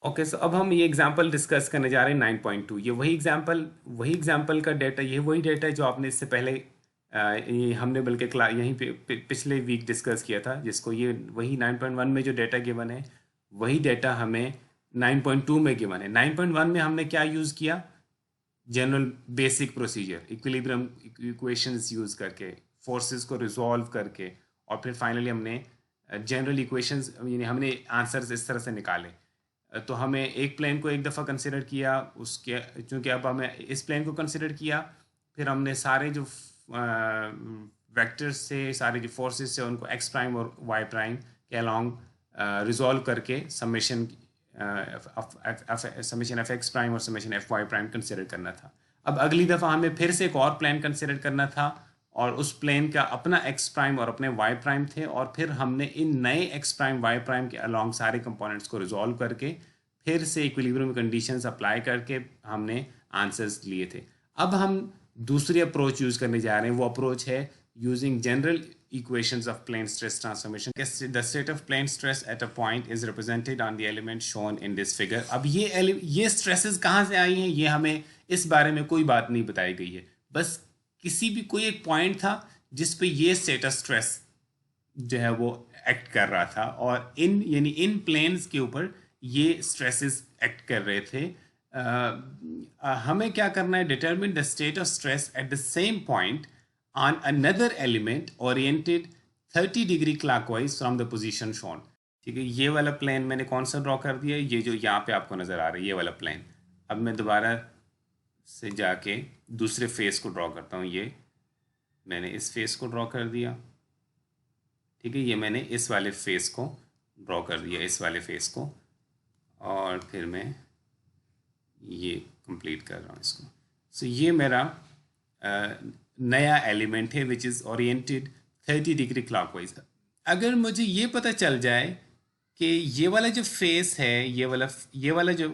Okay, सो अब हम ये एग्जांपल डिस्कस करने जा रहे हैं 9.2। ये वही एग्जांपल का डेटा, ये वही डेटा है जो आपने इससे पहले ये हमने बल्कि यहीं पे पिछले वीक डिस्कस किया था, जिसको ये वही 9.1 में जो डेटा गिवन है वही डेटा हमें 9.2 में गिवन है। 9.1 में हमने क्या यूज़ किया? General basic procedure, equilibrium equations use करके, फोर्सेस को रिजॉल्व करके, और फिर फाइनली हमने जनरल इक्वेशंस, यानी हमने आंसर्स इस तरह से निकाले। तो हमें एक प्लेन को एक दफ़ा कंसिडर किया, उसके चूँकि अब हमें इस प्लेन को कंसिडर किया, फिर हमने सारे जो वेक्टर्स से, सारे जो फोर्सेस से, उनको एक्स प्राइम और वाई प्राइम के अलॉन्ग रिजॉल्व करके समेशन एफ एक्स प्राइम और summation f y prime consider करना था। अब अगली दफ़ा हमें फिर से एक और प्लेन कंसिडर करना था, और उस प्लेन का अपना एक्स प्राइम और अपने वाई प्राइम थे, और फिर हमने इन नए एक्स प्राइम वाई प्राइम के अलॉन्ग सारे कंपोनेंट्स को रिजॉल्व करके फिर से इक्विलिब्रियम कंडीशंस अप्लाई करके हमने आंसर्स लिए थे। अब हम दूसरी अप्रोच यूज़ करने जा रहे हैं। वो अप्रोच है using general equations of plane stress transformation. The state of plane stress at a point is represented on the element shown in this figure. अब ये stresses कहाँ से आई हैं, ये हमें इस बारे में कोई बात नहीं बताई गई है। बस किसी भी कोई एक पॉइंट था जिस पे ये state of stress जो है वो एक्ट कर रहा था, और यानी इन प्लेन्स के ऊपर ये स्ट्रेसेस एक्ट कर रहे थे। हमें क्या करना है? Determine the state of stress at the same point on another element oriented 30 degree clockwise from the position shown। ठीक है, ये वाला प्लेन मैंने कौन सा ड्रॉ कर दिया? ये जो यहाँ पे आपको नज़र आ रहा है, ये वाला प्लेन। अब मैं दोबारा से जाके दूसरे फेस को ड्रॉ करता हूँ। ये मैंने इस फेस को ड्रॉ कर दिया, ठीक है। ये मैंने इस वाले फेस को ड्रॉ कर दिया, इस वाले फेस को, और फिर मैं ये कंप्लीट कर रहा हूँ इसको। सो ये मेरा नया एलिमेंट है which is oriented 30 degree clockwise. अगर मुझे ये पता चल जाए कि ये वाला जो फेस है, ये वाला जो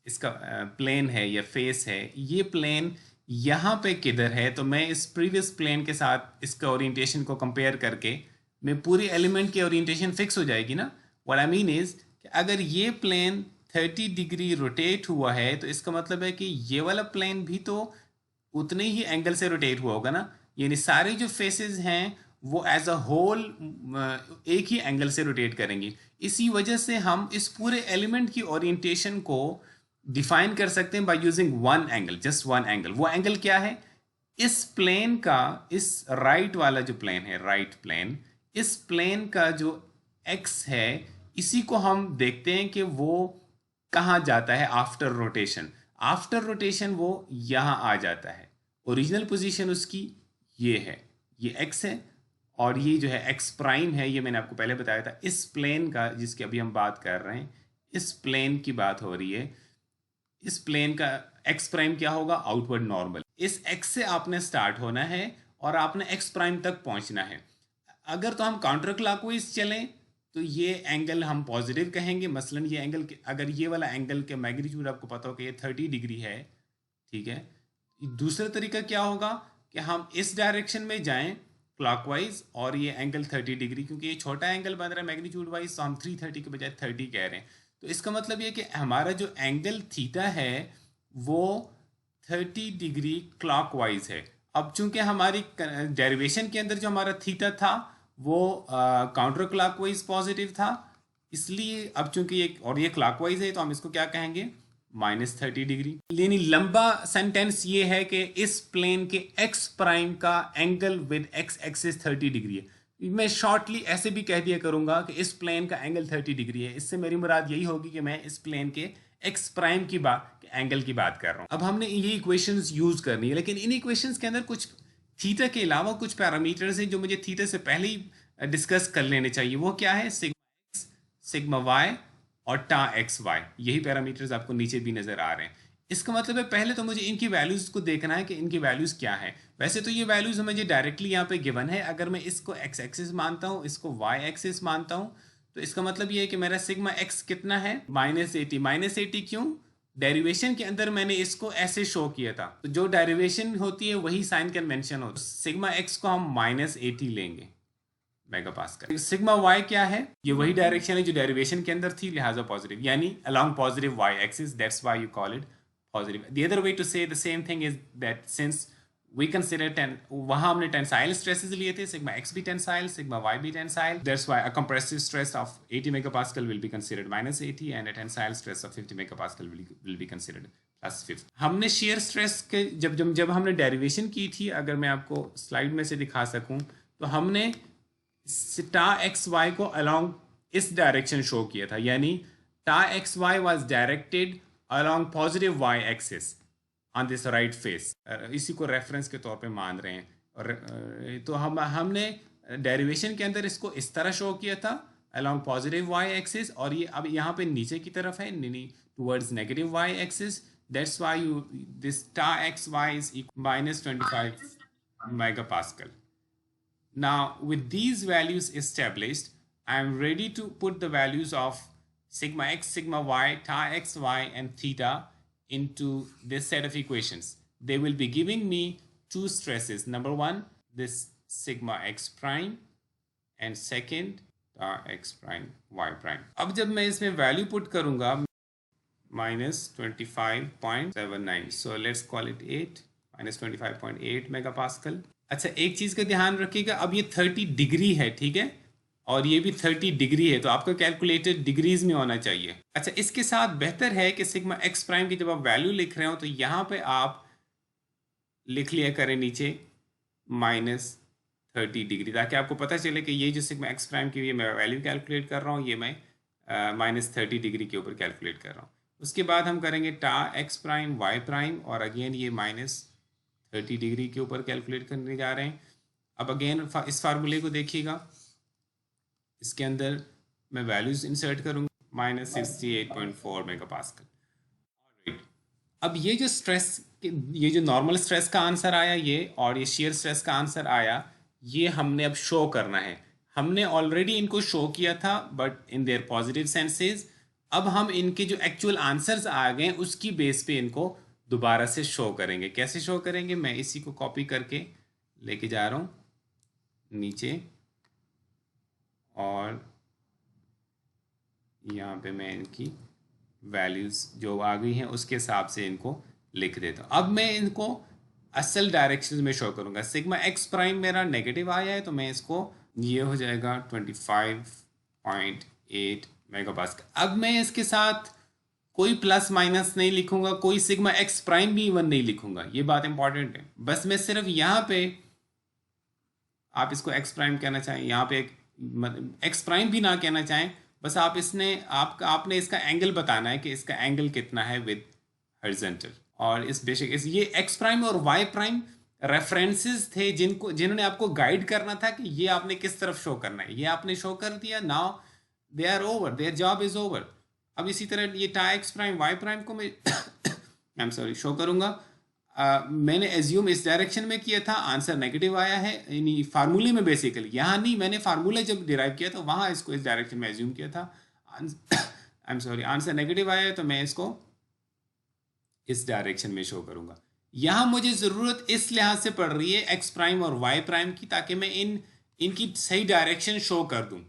इसका प्लेन है या फेस है, ये प्लेन यहाँ पे किधर है, तो मैं इस प्रीवियस प्लेन के साथ इसका ओरिएंटेशन को कंपेयर करके मैं पूरी एलिमेंट की ओरिएंटेशन फिक्स हो जाएगी ना। व्हाट आई मीन इज़ कि अगर ये प्लेन 30 डिग्री रोटेट हुआ है, तो इसका मतलब है कि ये वाला प्लेन भी तो उतने ही एंगल से रोटेट हुआ होगा ना। यानी सारे जो फेसेस हैं वो एज अ होल एक ही एंगल से रोटेट करेंगी। इसी वजह से हम इस पूरे एलिमेंट की ओरिएंटेशन को डिफाइन कर सकते हैं by using one angle, just one angle. वो एंगल क्या है? इस प्लेन का, इस राइट वाला जो प्लेन है, राइट प्लेन, इस प्लेन का जो एक्स है, इसी को हम देखते हैं कि वो कहाँ जाता है आफ्टर रोटेशन। आफ्टर रोटेशन वो यहाँ आ जाता है। ओरिजिनल पोजीशन उसकी ये है, ये एक्स है, और ये जो है एक्स प्राइम है, ये मैंने आपको पहले बताया था। इस प्लेन का जिसकी अभी हम बात कर रहे हैं, इस प्लेन की बात हो रही है। इस प्लेन का एक्स प्राइम क्या होगा? Outward normal. इस एक्स से आपने स्टार्ट होना है और आपने एक्स प्राइम तक पहुंचना है। अगर तो हम काउंटर क्लॉकवाइज चलें तो ये एंगल हम पॉजिटिव कहेंगे। मसलन ये एंगल, अगर ये वाला एंगल के मैग्नीट्यूड आपको पता हो कि ये 30 डिग्री है, ठीक है। दूसरा तरीका क्या होगा कि हम इस डायरेक्शन में जाएं क्लॉकवाइज, और ये एंगल 30 डिग्री, क्योंकि ये छोटा एंगल बन रहा है मैग्नीट्यूड वाइज, तो हम 330 के बजाय 30 कह रहे हैं। तो इसका मतलब ये कि हमारा जो एंगल थीटा है वो 30 डिग्री क्लॉकवाइज है। अब चूंकि हमारी डेरिवेशन के अंदर जो हमारा थीटा था वो काउंटर क्लॉकवाइज पॉजिटिव था, इसलिए अब चूंकि ये क्लॉकवाइज है, तो हम इसको क्या कहेंगे? -30 डिग्री। यानी लंबा सेंटेंस ये है कि इस प्लेन के एक्स प्राइम का angle with x axis 30 degree है। मैं शॉर्टली ऐसे भी कह दिया करूंगा कि इस प्लेन का एंगल 30 डिग्री है। इससे मेरी मुराद यही होगी कि मैं इस प्लेन के एक्स प्राइम की एंगल की बात कर रहा हूं। अब हमने ये इक्वेशंस यूज करनी है, लेकिन इन इक्वेशंस के अंदर कुछ थीटा के अलावा कुछ पैरामीटर्स हैं जो मुझे थीटा से पहले ही डिस्कस कर लेने चाहिए। वो क्या है? सिग्मा एक्स, सिग्मा वाई और टा एक्स वाई। यही पैरामीटर्स आपको नीचे भी नजर आ रहे हैं। इसका मतलब है पहले तो मुझे इनकी वैल्यूज को देखना है कि इनकी वैल्यूज क्या है। वैसे तो ये वैल्यूज मुझे डायरेक्टली यहाँ पे गिवन है। अगर मैं इसको एक्स एक्सिस मानता हूँ, इसको वाई एक्सिस मानता हूँ, तो इसका मतलब ये है कि मेरा सिग्मा एक्स कितना है? -80। -80 क्यों? डेरिवेशन के अंदर मैंने इसको ऐसे शो किया था, तो जो डेरिवेशन होती है वही साइन कन्वेंशन होता है। सिग्मा एक्स को हम -80 लेंगे, मेगापास्कल। सिग्मा वाई क्या है? ये वही डायरेक्शन है जो डेरिवेशन के अंदर थी, लिहाजा पॉजिटिव, यानी along positive Y axis, that's why you call it positive. The other way to say the same thing is that since we consider वहां हमने टेंसाइल स्ट्रेसेस लिए थे, सिग्मा एक्स भी टेंसाइल, सिग्मा वाई भी tensile, that's why a compressive stress of 80 megapascal will be considered -80 and a tensile stress of 50 megapascal will be considered +50। हमने shear stress के जब हमने डेरिवेशन की थी, अगर मैं आपको स्लाइड में से दिखा सकूं, तो हमने टा एक्स वाई को अलोंग इस डायरेक्शन शो किया था, यानी tau x y was directed along positive Y axis on this right face. इसी को रेफरेंस के तौर पे मान रहे हैं। और तो हमने डेरिवेशन के अंदर इसको इस तरह शो किया था अलोंग पॉजिटिव वाई एक्सिस, और ये अब यहाँ पे नीचे की तरफ है towards negative Y axis. That's why you this tau x Y is -25 megapascal. Now, with these values established, I am ready to put the values of sigma x, sigma y, tau x, y, and theta into this set of equations. They will be giving me two stresses. Number one, this sigma x prime, and second, tau x prime, y prime. अब जब मैं इसमें value put करूँगा -25.79, so let's call it 8, -25.8 megapascal. अच्छा, एक चीज़ का ध्यान रखिएगा, अब ये 30 डिग्री है, ठीक है, और ये भी 30 डिग्री है, तो आपका कैलकुलेटेड डिग्रीज में होना चाहिए। अच्छा, इसके साथ बेहतर है कि सिग्मा एक्स प्राइम की जब आप वैल्यू लिख रहे हो तो यहाँ पे आप लिख लिया करें नीचे -30 डिग्री, ताकि आपको पता चले कि ये जो सिग्मा एक्स प्राइम की मैं वैल्यू कैलकुलेट कर रहा हूँ, ये मैं -30 डिग्री के ऊपर कैलकुलेट कर रहा हूँ। उसके बाद हम करेंगे टा एक्स प्राइम वाई प्राइम, और अगेन ये -30 डिग्री के ऊपर कैलकुलेट करने जा रहे हैं। अब अगेन इस फार्मूले को देखिएगा, इसके अंदर मैं वैल्यूज इंसर्ट करूंगा -68.4 मेगापास्कल। अब ये जो स्ट्रेस, ये जो नॉर्मल स्ट्रेस का आंसर आया ये, और ये शेयर स्ट्रेस का आंसर आया, ये हमने अब शो करना है। हमने ऑलरेडी इनको शो किया था but in their positive senses. अब हम इनके जो एक्चुअल आंसर्स आ गए उसकी बेस पे इनको दोबारा से शो करेंगे। कैसे शो करेंगे? मैं इसी को कॉपी करके लेके जा रहा हूँ नीचे, और यहाँ पे मैं इनकी वैल्यूज़ जो आ गई हैं उसके हिसाब से इनको लिख देता हूँ। अब मैं इनको असल डायरेक्शन में शो करूँगा। सिग्मा एक्स प्राइम मेरा नेगेटिव आया है, तो मैं इसको, ये हो जाएगा 25.8 मेगापास्कल। अब मैं इसके साथ कोई प्लस माइनस नहीं लिखूंगा, कोई सिग्मा एक्स प्राइम भी इवन नहीं लिखूंगा, ये बात इंपॉर्टेंट है। बस मैं सिर्फ यहाँ पे, आप इसको एक्स प्राइम कहना चाहें, यहाँ पे एक्स प्राइम भी ना कहना चाहें, बस आप आपने इसका एंगल बताना है कि इसका एंगल कितना है विद हॉरिजॉन्टल। और इस बेशक ये एक्स प्राइम और वाई प्राइम रेफरेंसेस थे जिन्होंने आपको गाइड करना था कि ये आपने किस तरफ शो करना है। ये आपने शो कर दिया, now they are over, their job is over. अब इसी तरह ये टा एक्स प्राइम वाई प्राइम को मैं आई एम सॉरी शो करूंगा। मैंने एज्यूम इस डायरेक्शन में किया था, आंसर नेगेटिव आया है, यानी फार्मूले में बेसिकली, यहाँ नहीं, मैंने फार्मूला जब डिराइव किया तो वहाँ इसको इस डायरेक्शन में एज्यूम किया था। I am sorry, answer negative आया है तो मैं इसको इस डायरेक्शन में शो करूंगा। यहाँ मुझे ज़रूरत इस लिहाज से पड़ रही है एक्स प्राइम और वाई प्राइम की, ताकि मैं इनकी सही डायरेक्शन शो कर दूँ,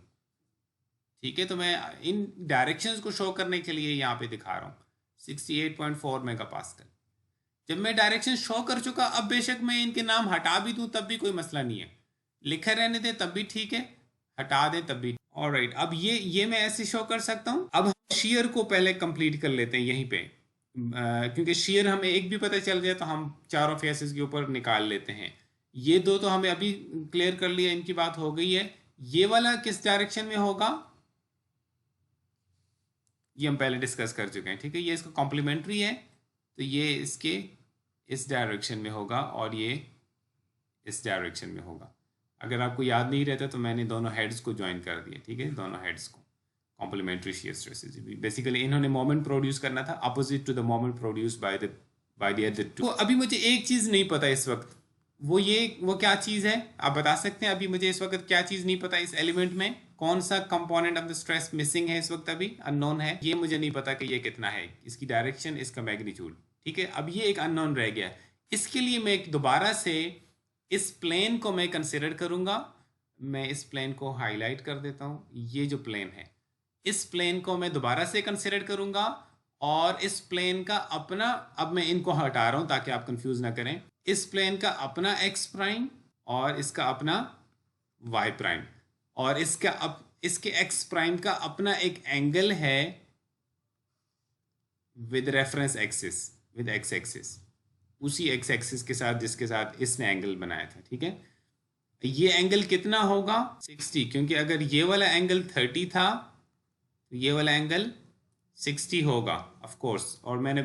ठीक है। तो मैं इन डायरेक्शंस को शो करने के लिए यहाँ पे दिखा रहा हूँ 68.4 मेगापास्कल। जब मैं डायरेक्शन शो कर चुका, अब बेशक मैं इनके नाम हटा भी दूँ तब भी कोई मसला नहीं है, लिखे रहने दें तब भी ठीक है, हटा दें तब भी। ऑलराइट, अब ये मैं ऐसे शो कर सकता हूँ। अब हम शेयर को पहले कंप्लीट कर लेते हैं यहीं पे, क्योंकि शेयर हमें एक भी पता चल जाए तो हम चारों फेसेस के ऊपर निकाल लेते हैं। ये दो तो हमें अभी क्लियर कर लिया, इनकी बात हो गई है। ये वाला किस डायरेक्शन में होगा ये हम पहले डिस्कस कर चुके हैं, ठीक है। ये इसका कॉम्प्लीमेंट्री है, तो ये इसके इस डायरेक्शन में होगा और ये इस डायरेक्शन में होगा। अगर आपको याद नहीं रहता तो मैंने दोनों हेड्स को ज्वाइन कर दिया, ठीक है, दोनों हेड्स को। कॉम्प्लीमेंट्री शेयर स्ट्रेसेस, बेसिकली इन्होंने मोमेंट प्रोड्यूस करना था opposite to the moment produce by the other two. तो अभी मुझे एक चीज़ नहीं पता इस वक्त, वो क्या चीज़ है, आप बता सकते हैं? अभी मुझे इस वक्त क्या चीज़ नहीं पता, इस एलिमेंट में कौन सा component of the stress missing है इस वक्त, अभी अननोन है। ये मुझे नहीं पता कि ये कितना है, इसकी डायरेक्शन, इसका मैग्नीट्यूड, ठीक है। अब ये एक अननोन रह गया। इसके लिए मैं दोबारा से इस प्लेन को मैं कंसिडर करूंगा, मैं इस प्लेन को हाईलाइट कर देता हूँ। ये जो प्लेन है, इस प्लेन को मैं दोबारा से कंसिडर करूँगा और इस प्लेन का अपना, अब मैं इनको हटा रहा हूँ ताकि आप कंफ्यूज ना करें, इस प्लेन का अपना एक्स प्राइम और इसका अपना वाई प्राइम, और इसके एक्स प्राइम का अपना एक एंगल है with reference axis, with x axis, उसी एक्स एक्सिस के साथ जिसके साथ इसने एंगल बनाया था। ठीक है, ये एंगल कितना होगा? 60, क्योंकि अगर ये वाला एंगल 30 था तो ये वाला एंगल 60 होगा ऑफ कोर्स। और मैंने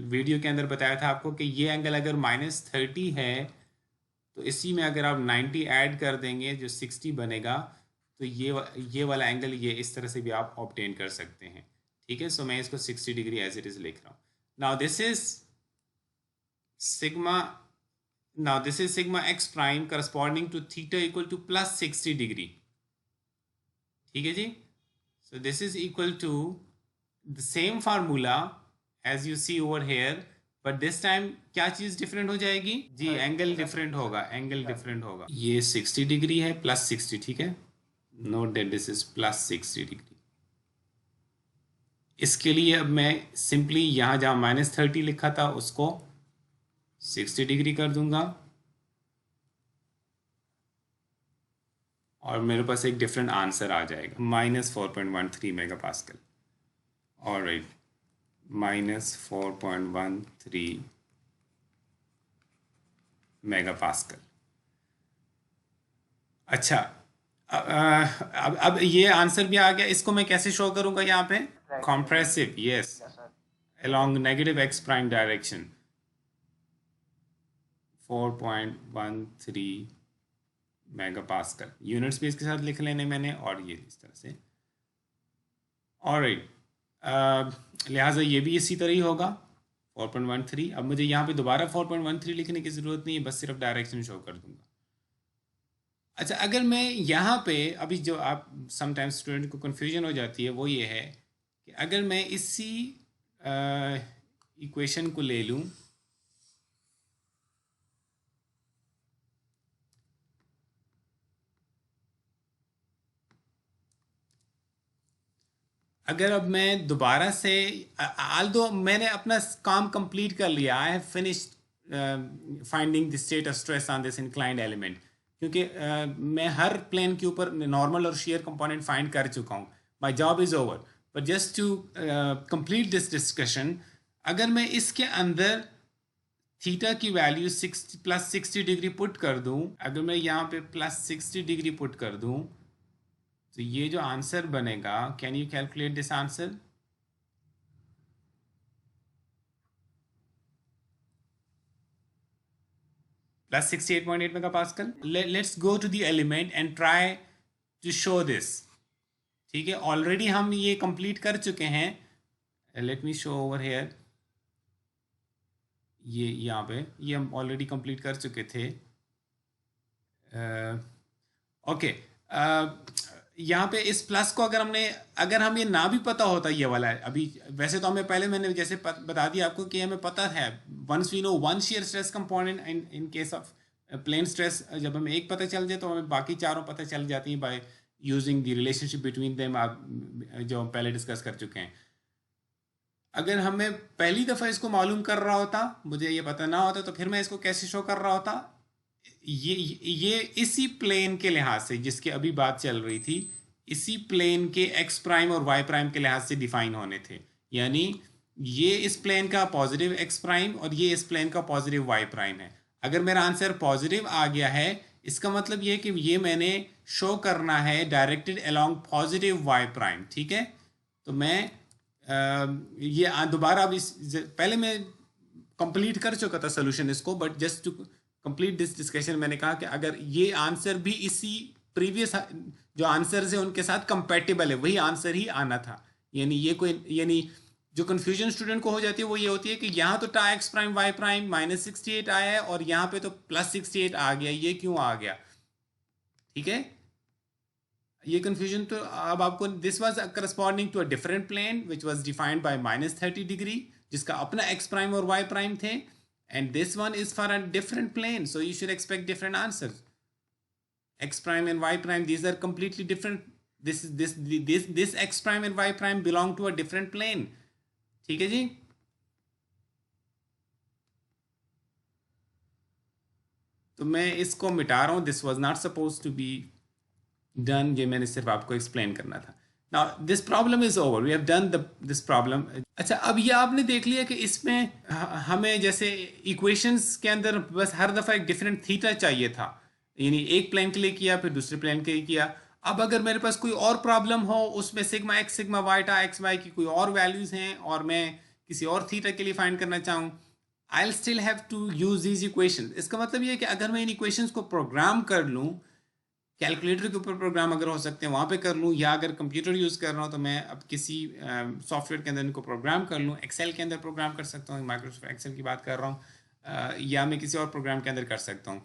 वीडियो के अंदर बताया था आपको कि ये एंगल अगर -30 है तो इसी में अगर आप 90 ऐड कर देंगे जो 60 बनेगा, तो ये वाला एंगल ये इस तरह से भी आप ऑब्टेन कर सकते हैं। ठीक है, सो मैं इसको 60 डिग्री एज इट इज लिख रहा हूँ। Now this is sigma, now this is sigma x prime corresponding to theta equal to plus 60 degree. ठीक है जी, so this is equal to the same formula as you see over here, but this time क्या चीज different हो जाएगी जी? Angle different होगा, angle different होगा। ये 60 degree है प्लस 60, ठीक है, note that this is plus 60 degree. इसके लिए अब मैं सिंपली यहाँ जहाँ -30 लिखा था उसको 60 डिग्री कर दूंगा और मेरे पास एक डिफरेंट आंसर आ जाएगा, -4.13 mega pascal. Alright, -4.13 mega pascal. अच्छा, अब ये आंसर भी आ गया। इसको मैं कैसे शो करूंगा यहाँ पे? Compressive, yes, along negative x prime direction, 4.13 mega pascal. Units भी इसके साथ लिख लेने मैंने, और ये इस तरह से। ऑलराइट, लिहाजा ये भी इसी तरह ही होगा 4.13। अब मुझे यहाँ पे दोबारा 4.13 लिखने की ज़रूरत नहीं है, बस सिर्फ डायरेक्शन शो कर दूंगा। अच्छा, अगर मैं यहाँ पे अभी जो आप समटाइम्स स्टूडेंट को कन्फ्यूजन हो जाती है वो ये है कि अगर मैं इसी इक्वेशन को ले लूँ, अगर अब मैं दोबारा से, आल्दो मैंने अपना काम कंप्लीट कर लिया, I have finished finding the state of stress on this inclined element, क्योंकि मैं हर प्लेन के ऊपर नॉर्मल और शेयर कंपोनेंट फाइंड कर चुका हूँ। My job is over, but just to complete this discussion, अगर मैं इसके अंदर थीटा की वैल्यू +60 डिग्री पुट कर दूँ, अगर मैं यहाँ पे +60 डिग्री पुट कर दूँ, तो ये जो आंसर बनेगा, can you calculate this answer? +68.8 mega pascal. Let's go to the element and try to show this. ठीक है, ऑलरेडी हम ये कंप्लीट कर चुके हैं। Let me show over here, ये यहाँ पे ये हम ऑलरेडी कंप्लीट कर चुके थे। ओके, यहाँ पे इस प्लस को अगर हम ये ना भी पता होता ये वाला है, अभी वैसे तो हमें पहले मैंने जैसे बता दिया आपको कि हमें पता है, once we know one share stress component in case of plane stress, जब हमें एक पता चल जाए तो हमें बाकी चारों पता चल जाती हैं by using the relationship between them, जो हम पहले डिस्कस कर चुके हैं। अगर हमें पहली दफ़ा इसको मालूम कर रहा होता, मुझे ये पता ना होता, तो फिर मैं इसको कैसे शो कर रहा होता? ये इसी प्लेन के लिहाज से जिसकी अभी बात चल रही थी, इसी प्लेन के एक्स प्राइम और वाई प्राइम के लिहाज से डिफाइन होने थे। यानी ये इस प्लेन का पॉजिटिव एक्स प्राइम और ये इस प्लेन का पॉजिटिव वाई प्राइम है। अगर मेरा आंसर पॉजिटिव आ गया है, इसका मतलब ये कि ये मैंने शो करना है directed along positive Y prime. ठीक है, तो मैं ये दोबारा अब पहले मैं कंप्लीट कर चुका था सोल्यूशन इसको, but just to complete this discussion मैंने कहा कि अगर ये आंसर भी इसी प्रीवियस जो आंसर है उनके साथ कंपेटिबल है, वही आंसर ही आना था। यानी जो कंफ्यूजन स्टूडेंट को हो जाती है वो ये होती है कि यहाँ तो टा एक्स प्राइम वाई प्राइम -68 आया है और यहाँ पे तो +68 आ गया, ये क्यों आ गया? ठीक है, ये कंफ्यूजन तो अब आपको, this was corresponding to a different plane which was defined by -30 degree, जिसका अपना एक्स प्राइम और वाई प्राइम थे, and this one is for a different plane, so you should expect different answers. x prime and y prime, these are completely different. This x prime and y prime belong to a different plane. ठीक है जी. तो मैं इसको मिटा रहा हूँ. This was not suppose to be done. ये मैंने सिर्फ आपको एक्सप्लेन करना था. Now this problem is over. We have done this problem. अच्छा, अब ये आपने देख लिया कि इसमें हमें जैसे इक्वेशंस के अंदर बस हर दफ़ा एक डिफरेंट थीटा चाहिए था. यानी एक प्लेन के लिए किया, फिर दूसरे प्लेन के लिए किया. अब अगर मेरे पास कोई और प्रॉब्लम हो, उसमें सिग्मा एक्स सिग्मा वाई टा एक्स वाई की कोई और वैल्यूज़ हैं और मैं किसी और थीटा के लिए फाइंड करना चाहूँ, I will still have to use these equation. इसका मतलब ये है कि अगर मैं इन इक्वेशंस को प्रोग्राम कर लूँ, कैलकुलेटर के ऊपर प्रोग्राम अगर हो सकते हैं वहाँ पे कर लूँ, या अगर कंप्यूटर यूज़ कर रहा हूँ तो मैं अब किसी सॉफ्टवेयर के अंदर इनको प्रोग्राम कर लूँ. एक्सेल के अंदर प्रोग्राम कर सकता हूँ, माइक्रोसॉफ्ट एक्सेल की बात कर रहा हूँ, या मैं किसी और प्रोग्राम के अंदर कर सकता हूँ.